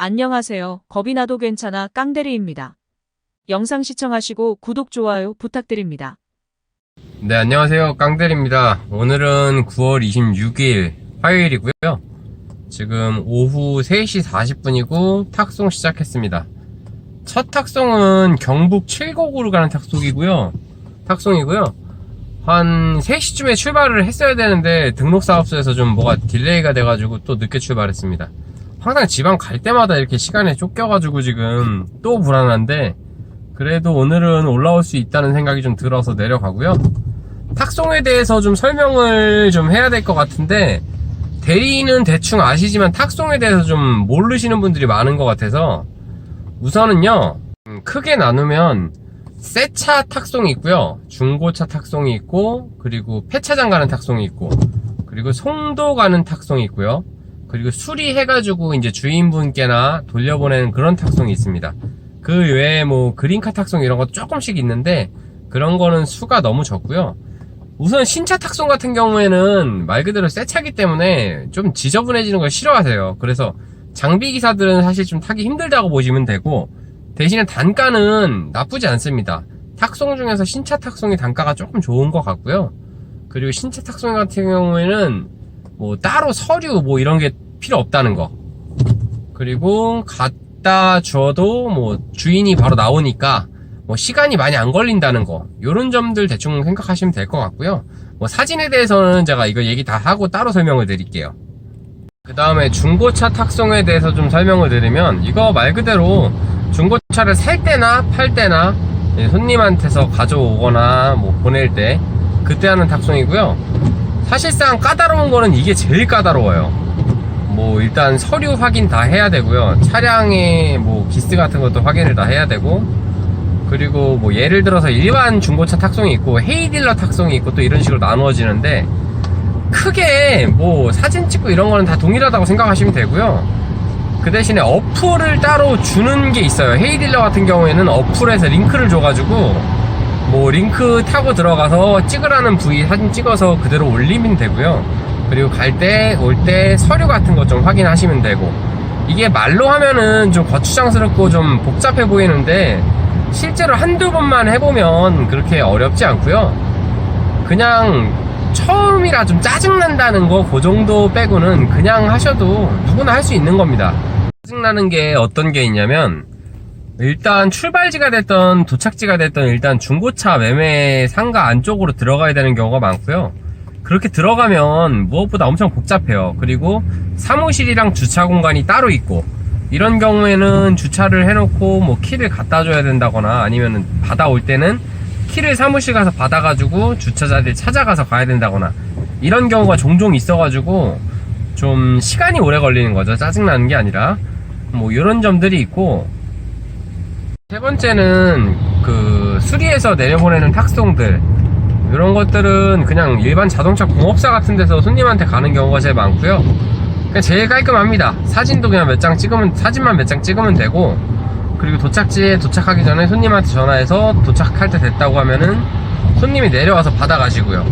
안녕하세요. 겁이 나도 괜찮아 깡대리입니다. 영상 시청하시고 구독, 좋아요 부탁드립니다. 네, 안녕하세요. 깡대리입니다. 오늘은 9월 26일 화요일이고요. 지금 오후 3시 40분이고 탁송 시작했습니다. 첫 탁송은 경북 칠곡으로 가는 탁송이고요. 한 3시쯤에 출발을 했어야 되는데 등록사업소에서 좀 뭐가 딜레이가 돼가지고 또 늦게 출발했습니다. 항상 지방 갈 때마다 이렇게 시간에 쫓겨가지고 지금 또 불안한데, 그래도 오늘은 올라올 수 있다는 생각이 좀 들어서 내려가고요. 탁송에 대해서 좀 설명을 좀 해야 될 것 같은데, 대리는 대충 아시지만 탁송에 대해서 좀 모르시는 분들이 많은 것 같아서, 우선은요, 크게 나누면 새 차 탁송이 있고요, 중고차 탁송이 있고, 그리고 폐차장 가는 탁송이 있고, 그리고 송도 가는 탁송이 있고요, 그리고 수리해가지고 이제 주인분께나 돌려보내는 그런 탁송이 있습니다. 그 외에 뭐 그린카 탁송 이런 것도 조금씩 있는데, 그런 거는 수가 너무 적고요. 우선 신차 탁송 같은 경우에는 말 그대로 새 차기 때문에 좀 지저분해지는 걸 싫어하세요. 그래서 장비 기사들은 사실 좀 타기 힘들다고 보시면 되고, 대신에 단가는 나쁘지 않습니다. 탁송 중에서 신차 탁송이 단가가 조금 좋은 것 같고요. 그리고 신차 탁송 같은 경우에는 뭐 따로 서류 뭐 이런 게 필요 없다는 거, 그리고 갖다 주어도 뭐 주인이 바로 나오니까 뭐 시간이 많이 안 걸린다는 거, 요런 점들 대충 생각하시면 될 것 같고요. 뭐 사진에 대해서는 제가 이거 얘기 다 하고 따로 설명을 드릴게요. 그 다음에 중고차 탁송에 대해서 좀 설명을 드리면, 이거 말 그대로 중고차를 살 때나 팔 때나 손님한테서 가져오거나 뭐 보낼 때 그때 하는 탁송이고요. 사실상 까다로운 거는 이게 제일 까다로워요. 뭐 일단 서류 확인 다 해야 되고요. 차량의 뭐 기스 같은 것도 확인을 다 해야 되고, 그리고 뭐 예를 들어서 일반 중고차 탁송이 있고 헤이딜러 탁송이 있고 또 이런 식으로 나누어지는데, 크게 뭐 사진 찍고 이런 거는 다 동일하다고 생각하시면 되고요. 그 대신에 어플을 따로 주는 게 있어요. 헤이딜러 같은 경우에는 어플에서 링크를 줘가지고 뭐 링크 타고 들어가서 찍으라는 부위 사진 찍어서 그대로 올리면 되고요. 그리고 갈 때 올 때 서류 같은 거 좀 확인하시면 되고, 이게 말로 하면은 좀 거추장스럽고 좀 복잡해 보이는데 실제로 한두 번만 해보면 그렇게 어렵지 않고요. 그냥 처음이라 좀 짜증난다는 거, 그 정도 빼고는 그냥 하셔도 누구나 할 수 있는 겁니다. 짜증나는 게 어떤 게 있냐면, 일단 출발지가 됐던 도착지가 됐던 일단 중고차 매매 상가 안쪽으로 들어가야 되는 경우가 많고요. 그렇게 들어가면 무엇보다 엄청 복잡해요. 그리고 사무실이랑 주차 공간이 따로 있고, 이런 경우에는 주차를 해놓고 뭐 키를 갖다 줘야 된다거나, 아니면 받아올 때는 키를 사무실 가서 받아가지고 주차자들 찾아가서 가야 된다거나, 이런 경우가 종종 있어가지고 좀 시간이 오래 걸리는 거죠. 짜증나는 게 아니라. 뭐 이런 점들이 있고, 세 번째는 그 수리해서 내려보내는 탁송들, 이런 것들은 그냥 일반 자동차 공업사 같은 데서 손님한테 가는 경우가 제일 많고요. 그냥 제일 깔끔합니다. 사진도 그냥 사진만 몇 장 찍으면 되고, 그리고 도착지에 도착하기 전에 손님한테 전화해서 도착할 때 됐다고 하면은 손님이 내려와서 받아가시고요.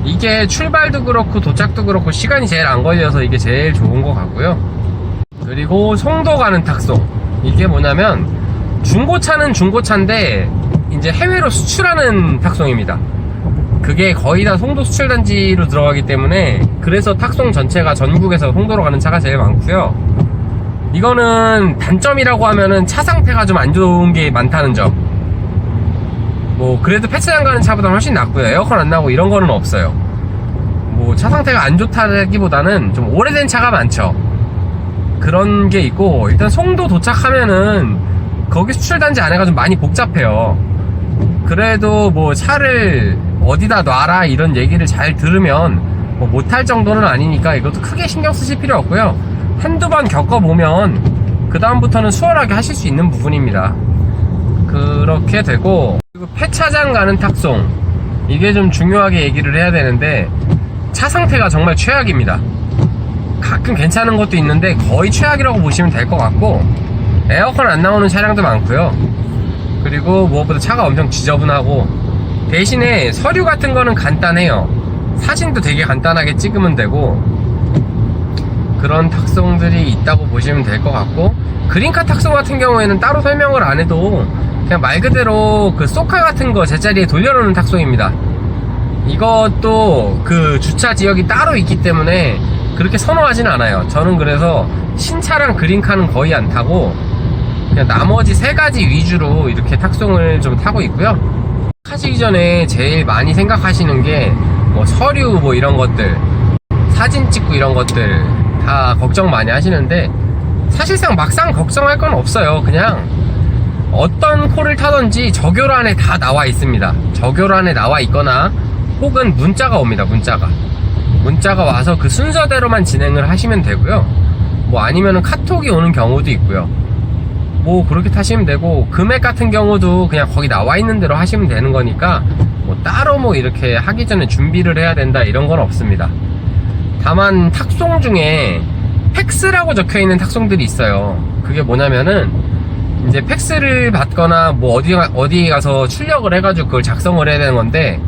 이게 출발도 그렇고 도착도 그렇고 시간이 제일 안 걸려서 이게 제일 좋은 것 같고요. 그리고 송도 가는 탁송, 이게 뭐냐면 중고차는 중고차인데 이제 해외로 수출하는 탁송입니다. 그게 거의 다 송도 수출단지로 들어가기 때문에, 그래서 탁송 전체가 전국에서 송도로 가는 차가 제일 많고요. 이거는 단점이라고 하면은 차 상태가 좀 안 좋은 게 많다는 점. 뭐 그래도 폐차장 가는 차보다 훨씬 낫고요. 에어컨 안 나고 이런 거는 없어요. 뭐 차 상태가 안 좋다기보다는 좀 오래된 차가 많죠. 그런 게 있고, 일단 송도 도착하면은 거기 수출단지 안에가 좀 많이 복잡해요. 그래도 뭐 차를 어디다 놔라 이런 얘기를 잘 들으면 뭐 못할 정도는 아니니까 이것도 크게 신경 쓰실 필요 없고요. 한두 번 겪어보면 그 다음부터는 수월하게 하실 수 있는 부분입니다. 그렇게 되고, 그리고 폐차장 가는 탁송, 이게 좀 중요하게 얘기를 해야 되는데, 차 상태가 정말 최악입니다. 가끔 괜찮은 것도 있는데 거의 최악이라고 보시면 될 것 같고, 에어컨 안 나오는 차량도 많고요. 그리고 무엇보다 차가 엄청 지저분하고, 대신에 서류 같은 거는 간단해요. 사진도 되게 간단하게 찍으면 되고, 그런 탁송들이 있다고 보시면 될 것 같고, 그린카 탁송 같은 경우에는 따로 설명을 안 해도 그냥 말 그대로 그 쏘카 같은 거 제자리에 돌려놓는 탁송입니다. 이것도 그 주차 지역이 따로 있기 때문에 그렇게 선호하진 않아요. 저는 그래서 신차랑 그린카는 거의 안 타고 그냥 나머지 세 가지 위주로 이렇게 탁송을 좀 타고 있고요. 하시기 전에 제일 많이 생각하시는 게 뭐 서류 뭐 이런 것들, 사진 찍고 이런 것들 다 걱정 많이 하시는데 사실상 막상 걱정할 건 없어요. 그냥 어떤 콜을 타든지 저교란에 다 나와 있습니다. 저교란에 나와 있거나 혹은 문자가 옵니다. 문자가 와서 그 순서대로만 진행을 하시면 되고요. 뭐 아니면은 카톡이 오는 경우도 있고요. 뭐 그렇게 타시면 되고, 금액 같은 경우도 그냥 거기 나와 있는 대로 하시면 되는 거니까 뭐 따로 뭐 이렇게 하기 전에 준비를 해야 된다 이런 건 없습니다. 다만 탁송 중에 팩스라고 적혀 있는 탁송들이 있어요. 그게 뭐냐면은 이제 팩스를 받거나 뭐 어디 가서 출력을 해가지고 그걸 작성을 해야 되는 건데,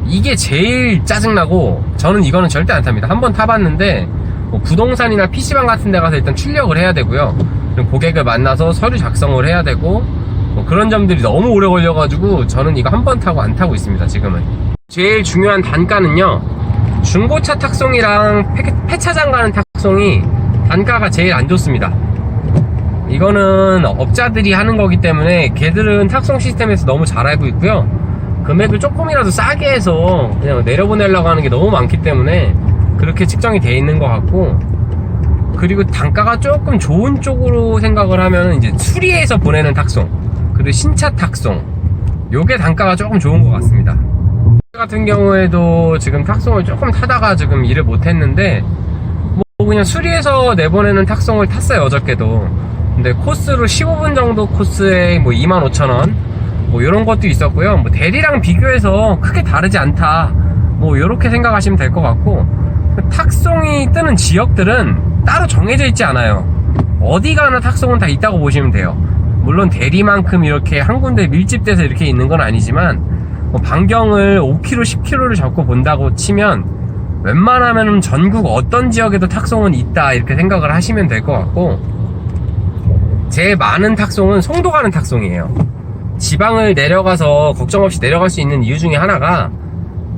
이게 제일 짜증나고 저는 이거는 절대 안 탑니다. 한번 타봤는데 뭐 부동산이나 PC방 같은 데 가서 일단 출력을 해야 되고요. 고객을 만나서 서류 작성을 해야 되고 뭐 그런 점들이 너무 오래 걸려가지고 저는 이거 한 번 타고 안 타고 있습니다. 지금은. 제일 중요한 단가는요, 중고차 탁송이랑 폐차장 가는 탁송이 단가가 제일 안 좋습니다. 이거는 업자들이 하는 거기 때문에 걔들은 탁송 시스템에서 너무 잘 알고 있고요. 금액을 조금이라도 싸게 해서 그냥 내려보내려고 하는 게 너무 많기 때문에 그렇게 측정이 돼 있는 것 같고, 그리고 단가가 조금 좋은 쪽으로 생각을 하면 이제 수리해서 보내는 탁송, 그리고 신차 탁송, 요게 단가가 조금 좋은 것 같습니다. 같은 경우에도 지금 탁송을 조금 타다가 지금 일을 못했는데 뭐 그냥 수리해서 내보내는 탁송을 탔어요, 어저께도. 근데 코스로 15분 정도 코스에 뭐 25,000원 뭐 요런 것도 있었고요. 뭐 대리랑 비교해서 크게 다르지 않다, 뭐 요렇게 생각하시면 될 것 같고, 탁송이 뜨는 지역들은 따로 정해져 있지 않아요. 어디 가나 탁송은 다 있다고 보시면 돼요. 물론 대리만큼 이렇게 한 군데 밀집돼서 이렇게 있는 건 아니지만 뭐 반경을 5km, 10km를 잡고 본다고 치면 웬만하면 전국 어떤 지역에도 탁송은 있다 이렇게 생각을 하시면 될 것 같고, 제일 많은 탁송은 송도 가는 탁송이에요. 지방을 내려가서 걱정 없이 내려갈 수 있는 이유 중에 하나가,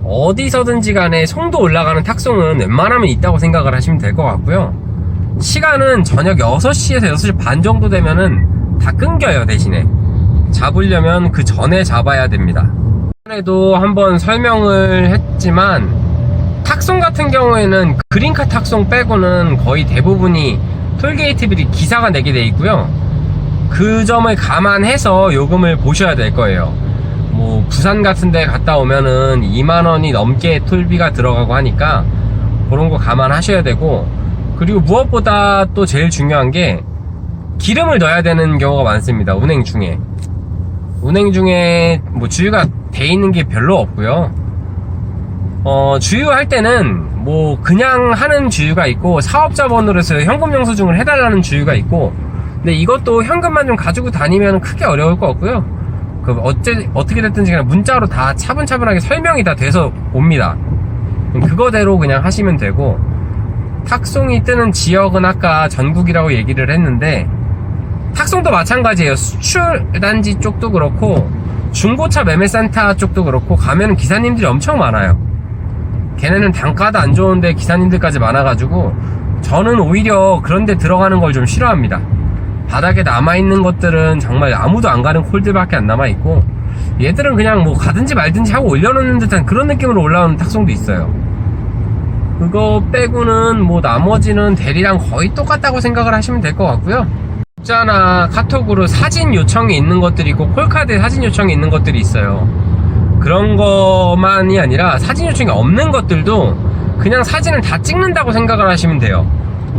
어디서든지 간에 송도 올라가는 탁송은 웬만하면 있다고 생각을 하시면 될 것 같고요. 시간은 저녁 6시에서 6시 반 정도 되면은 다 끊겨요. 대신에 잡으려면 그 전에 잡아야 됩니다. 전에도 한번 설명을 했지만 탁송 같은 경우에는 그린카 탁송 빼고는 거의 대부분이 톨게이트비를 기사가 내게 돼 있고요. 그 점을 감안해서 요금을 보셔야 될 거예요. 뭐 부산 같은 데 갔다 오면은 2만원이 넘게 톨비가 들어가고 하니까 그런 거 감안하셔야 되고, 그리고 무엇보다 또 제일 중요한 게 기름을 넣어야 되는 경우가 많습니다. 운행 중에 뭐 주유가 돼 있는 게 별로 없고요. 주유할 때는 뭐 그냥 하는 주유가 있고, 사업자번호로서 현금 영수증을 해달라는 주유가 있고, 근데 이것도 현금만 좀 가지고 다니면 크게 어려울 것 같고요. 어떻게 됐든지 그냥 문자로 다 차분차분하게 설명이 다 돼서 옵니다. 그거대로 그냥 하시면 되고, 탁송이 뜨는 지역은 아까 전국이라고 얘기를 했는데 탁송도 마찬가지예요. 수출단지 쪽도 그렇고 중고차 매매센터 쪽도 그렇고 가면은 기사님들이 엄청 많아요. 걔네는 단가도 안 좋은데 기사님들까지 많아가지고 저는 오히려 그런데 들어가는 걸 좀 싫어합니다. 바닥에 남아있는 것들은 정말 아무도 안 가는 콜들밖에 안 남아있고, 얘들은 그냥 뭐 가든지 말든지 하고 올려놓는 듯한 그런 느낌으로 올라오는 탁송도 있어요. 그거 빼고는 뭐 나머지는 대리랑 거의 똑같다고 생각을 하시면 될 것 같고요. 문자나 카톡으로 사진 요청이 있는 것들이 있고 콜카드에 사진 요청이 있는 것들이 있어요. 그런 것만이 아니라 사진 요청이 없는 것들도 그냥 사진을 다 찍는다고 생각을 하시면 돼요.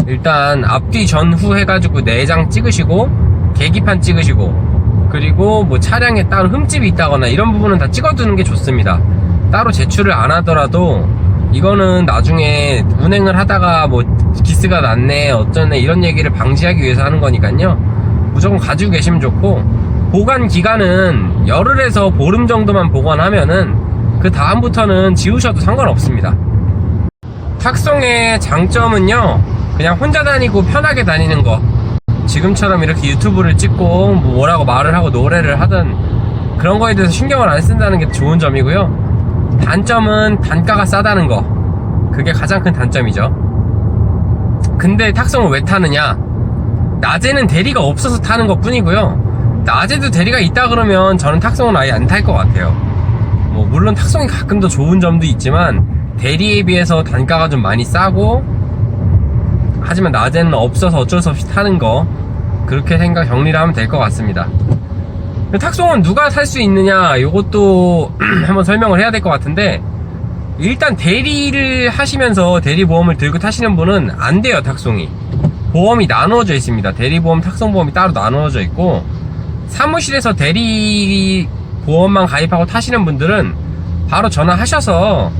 일단 앞뒤 전후 해가지고 4장 찍으시고 계기판 찍으시고, 그리고 뭐 차량에 따로 흠집이 있다거나 이런 부분은 다 찍어두는 게 좋습니다. 따로 제출을 안 하더라도 이거는 나중에 운행을 하다가 뭐 기스가 났네 어쩌네 이런 얘기를 방지하기 위해서 하는 거니까요. 무조건 가지고 계시면 좋고, 보관 기간은 열흘에서 보름 정도만 보관하면은 그 다음부터는 지우셔도 상관없습니다. 탁송의 장점은요, 그냥 혼자 다니고 편하게 다니는 거. 지금처럼 이렇게 유튜브를 찍고 뭐라고 말을 하고 노래를 하든 그런 거에 대해서 신경을 안 쓴다는 게 좋은 점이고요. 단점은 단가가 싸다는 거, 그게 가장 큰 단점이죠. 근데 탁송을 왜 타느냐? 낮에는 대리가 없어서 타는 것 뿐이고요. 낮에도 대리가 있다 그러면 저는 탁송은 아예 안 탈 것 같아요. 뭐 물론 탁송이 가끔 더 좋은 점도 있지만 대리에 비해서 단가가 좀 많이 싸고, 하지만 낮에는 없어서 어쩔 수 없이 타는 거, 그렇게 정리를 하면 될 것 같습니다. 탁송은 누가 탈 수 있느냐, 요것도 한번 설명을 해야 될 것 같은데, 일단 대리를 하시면서 대리보험을 들고 타시는 분은 안 돼요. 탁송이 보험이 나누어져 있습니다. 대리보험, 탁송보험이 따로 나누어져 있고, 사무실에서 대리보험만 가입하고 타시는 분들은 바로 전화하셔서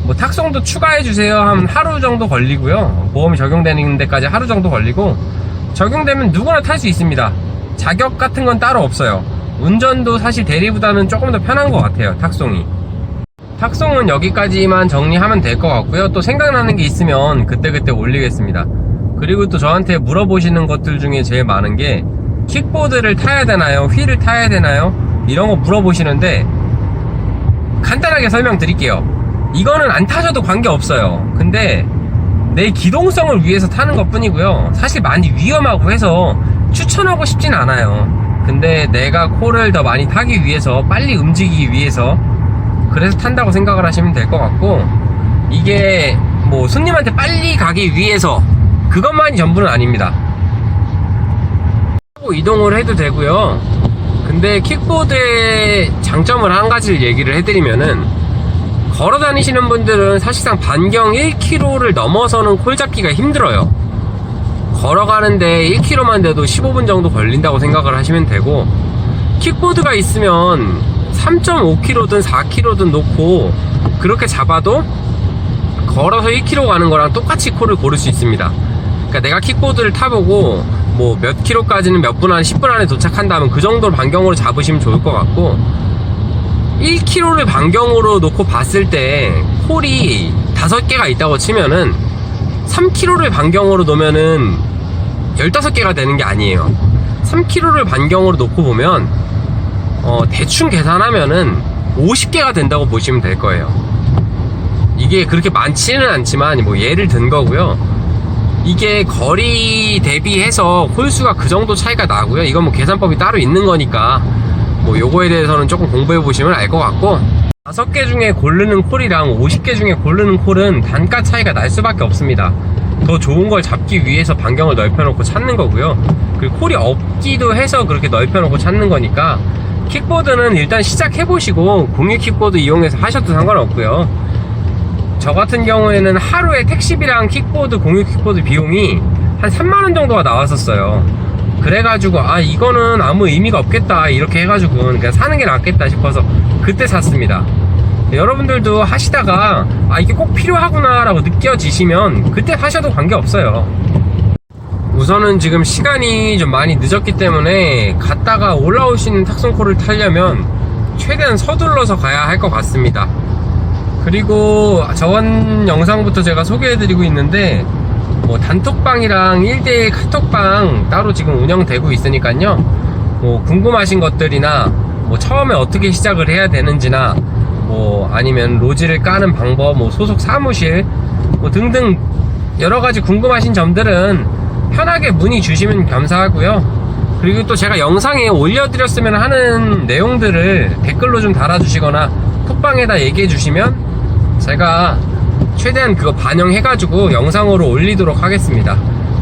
뭐 탁송도 추가해주세요 하면 하루 정도 걸리고요. 보험이 적용되는 데까지 하루 정도 걸리고, 적용되면 누구나 탈 수 있습니다. 자격 같은 건 따로 없어요. 운전도 사실 대리보다는 조금 더 편한 것 같아요. 탁송은 여기까지만 정리하면 될 것 같고요. 또 생각나는 게 있으면 그때그때 올리겠습니다. 그리고 또 저한테 물어보시는 것들 중에 제일 많은 게 킥보드를 타야 되나요? 휠을 타야 되나요? 이런 거 물어보시는데, 간단하게 설명드릴게요. 이거는 안 타셔도 관계없어요. 근데 내 기동성을 위해서 타는 것 뿐이고요. 사실 많이 위험하고 해서 추천하고 싶진 않아요. 근데 내가 코를 더 많이 타기 위해서, 빨리 움직이기 위해서, 그래서 탄다고 생각을 하시면 될 것 같고, 이게 뭐 손님한테 빨리 가기 위해서 그것만이 전부는 아닙니다. 이동을 해도 되고요. 근데 킥보드의 장점을 한 가지를 얘기를 해드리면은, 걸어 다니시는 분들은 사실상 반경 1km를 넘어서는 콜 잡기가 힘들어요. 걸어가는데 1km만 돼도 15분 정도 걸린다고 생각을 하시면 되고, 킥보드가 있으면 3.5km든 4km든 놓고 그렇게 잡아도 걸어서 1km 가는 거랑 똑같이 콜을 고를 수 있습니다. 그러니까 내가 킥보드를 타보고 뭐 몇 킬로까지는 몇 분 안에, 10분 안에 도착한다면 그 정도로 반경으로 잡으시면 좋을 것 같고, 1km를 반경으로 놓고 봤을 때 콜이 5개가 있다고 치면은 3km를 반경으로 놓으면은 15개가 되는 게 아니에요. 3km를 반경으로 놓고 보면 대충 계산하면은 50개가 된다고 보시면 될 거예요. 이게 그렇게 많지는 않지만 뭐 예를 든 거고요. 이게 거리 대비해서 콜수가 그 정도 차이가 나고요. 이건 뭐 계산법이 따로 있는 거니까 뭐 요거에 대해서는 조금 공부해 보시면 알 것 같고, 5개 중에 고르는 콜이랑 50개 중에 고르는 콜은 단가 차이가 날 수밖에 없습니다. 더 좋은 걸 잡기 위해서 반경을 넓혀놓고 찾는 거고요. 그리고 콜이 없기도 해서 그렇게 넓혀놓고 찾는 거니까, 킥보드는 일단 시작해보시고 공유 킥보드 이용해서 하셔도 상관없고요. 저 같은 경우에는 하루에 택시비랑 킥보드, 공유 킥보드 비용이 한 3만원 정도가 나왔었어요. 그래가지고 이거는 아무 의미가 없겠다 이렇게 해가지고 그냥 사는 게 낫겠다 싶어서 그때 샀습니다. 여러분들도 하시다가 이게 꼭 필요하구나 라고 느껴지시면 그때 하셔도 관계없어요. 우선은 지금 시간이 좀 많이 늦었기 때문에 갔다가 올라오시는 탁송콜을 타려면 최대한 서둘러서 가야 할 것 같습니다. 그리고 저번 영상부터 제가 소개해드리고 있는데, 뭐 단톡방이랑 1대1 카톡방 따로 지금 운영되고 있으니까요. 뭐 궁금하신 것들이나 뭐 처음에 어떻게 시작을 해야 되는지나, 뭐 아니면 로지를 까는 방법, 뭐 소속 사무실 뭐 등등 여러가지 궁금하신 점들은 편하게 문의 주시면 감사하고요. 그리고 또 제가 영상에 올려드렸으면 하는 내용들을 댓글로 좀 달아주시거나 톡방에다 얘기해 주시면 제가 최대한 그거 반영해가지고 영상으로 올리도록 하겠습니다.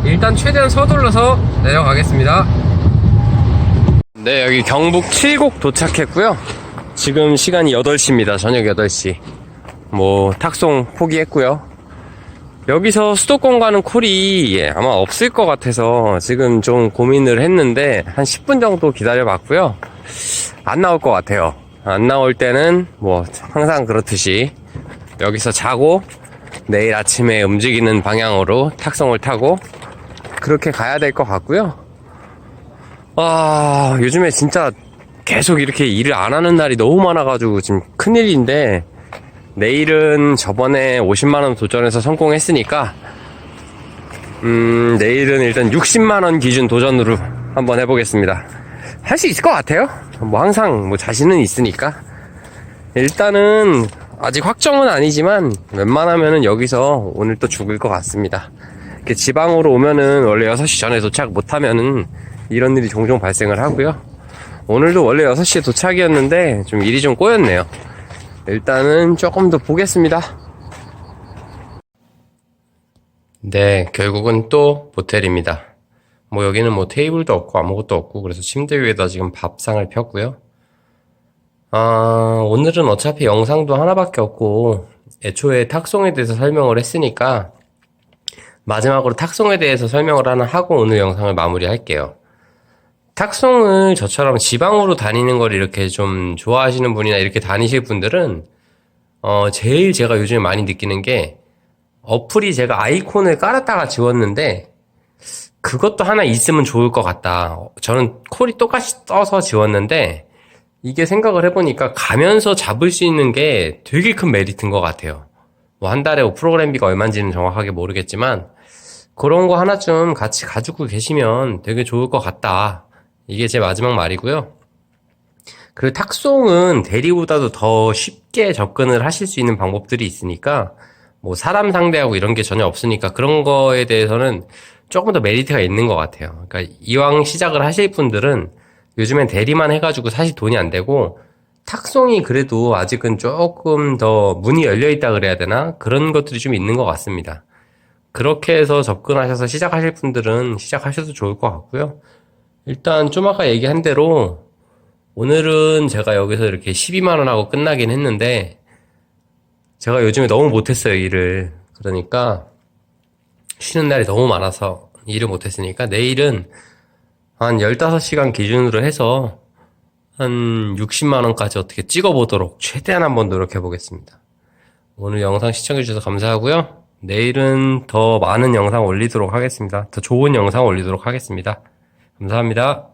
일단 최대한 서둘러서 내려가겠습니다. 네, 여기 경북 칠곡 도착했고요. 지금 시간이 8시입니다. 저녁 8시. 뭐 탁송 포기했고요. 여기서 수도권 가는 콜이 아마 없을 것 같아서 지금 좀 고민을 했는데 한 10분 정도 기다려 봤고요. 안 나올 것 같아요. 안 나올 때는 뭐 항상 그렇듯이 여기서 자고 내일 아침에 움직이는 방향으로 탁송을 타고 그렇게 가야 될 것 같고요. 요즘에 진짜 계속 이렇게 일을 안 하는 날이 너무 많아가지고 지금 큰일인데, 내일은 저번에 50만원 도전해서 성공했으니까 내일은 일단 60만원 기준 도전으로 한번 해보겠습니다. 할 수 있을 것 같아요. 뭐 항상 뭐 자신은 있으니까. 일단은 아직 확정은 아니지만 웬만하면은 여기서 오늘 또 죽을 것 같습니다. 이렇게 지방으로 오면은 원래 6시 전에 도착 못하면은 이런 일이 종종 발생을 하고요. 오늘도 원래 6시에 도착이었는데 좀 일이 좀 꼬였네요. 일단은 조금 더 보겠습니다. 네, 결국은 또 모텔입니다. 뭐 여기는 뭐 테이블도 없고 아무것도 없고 그래서 침대 위에다 지금 밥상을 폈고요. 오늘은 어차피 영상도 하나밖에 없고 애초에 탁송에 대해서 설명을 했으니까 마지막으로 탁송에 대해서 설명을 하나 하고 오늘 영상을 마무리할게요. 탁송을 저처럼 지방으로 다니는 걸 이렇게 좀 좋아하시는 분이나 이렇게 다니실 분들은 제일 제가 요즘에 많이 느끼는 게 어플이 제가 아이콘을 깔았다가 지웠는데 그것도 하나 있으면 좋을 것 같다. 저는 콜이 똑같이 떠서 지웠는데 이게 생각을 해보니까 가면서 잡을 수 있는 게 되게 큰 메리트인 것 같아요. 뭐 한 달에 프로그램비가 얼마인지는 정확하게 모르겠지만 그런 거 하나쯤 같이 가지고 계시면 되게 좋을 것 같다. 이게 제 마지막 말이고요. 그리고 탁송은 대리보다도 더 쉽게 접근을 하실 수 있는 방법들이 있으니까 뭐 사람 상대하고 이런 게 전혀 없으니까 그런 거에 대해서는 조금 더 메리트가 있는 것 같아요. 그러니까 이왕 시작을 하실 분들은 요즘엔 대리만 해가지고 사실 돈이 안 되고 탁송이 그래도 아직은 조금 더 문이 열려있다 그래야 되나? 그런 것들이 좀 있는 것 같습니다. 그렇게 해서 접근하셔서 시작하실 분들은 시작하셔도 좋을 것 같고요. 일단 좀 아까 얘기한 대로 오늘은 제가 여기서 이렇게 12만원 하고 끝나긴 했는데 제가 요즘에 너무 못했어요, 일을. 그러니까 쉬는 날이 너무 많아서 일을 못했으니까 내일은 한 15시간 기준으로 해서 한 60만원까지 어떻게 찍어보도록 최대한 한번 노력해보겠습니다. 오늘 영상 시청해주셔서 감사하고요. 내일은 더 많은 영상 올리도록 하겠습니다. 더 좋은 영상 올리도록 하겠습니다. 감사합니다.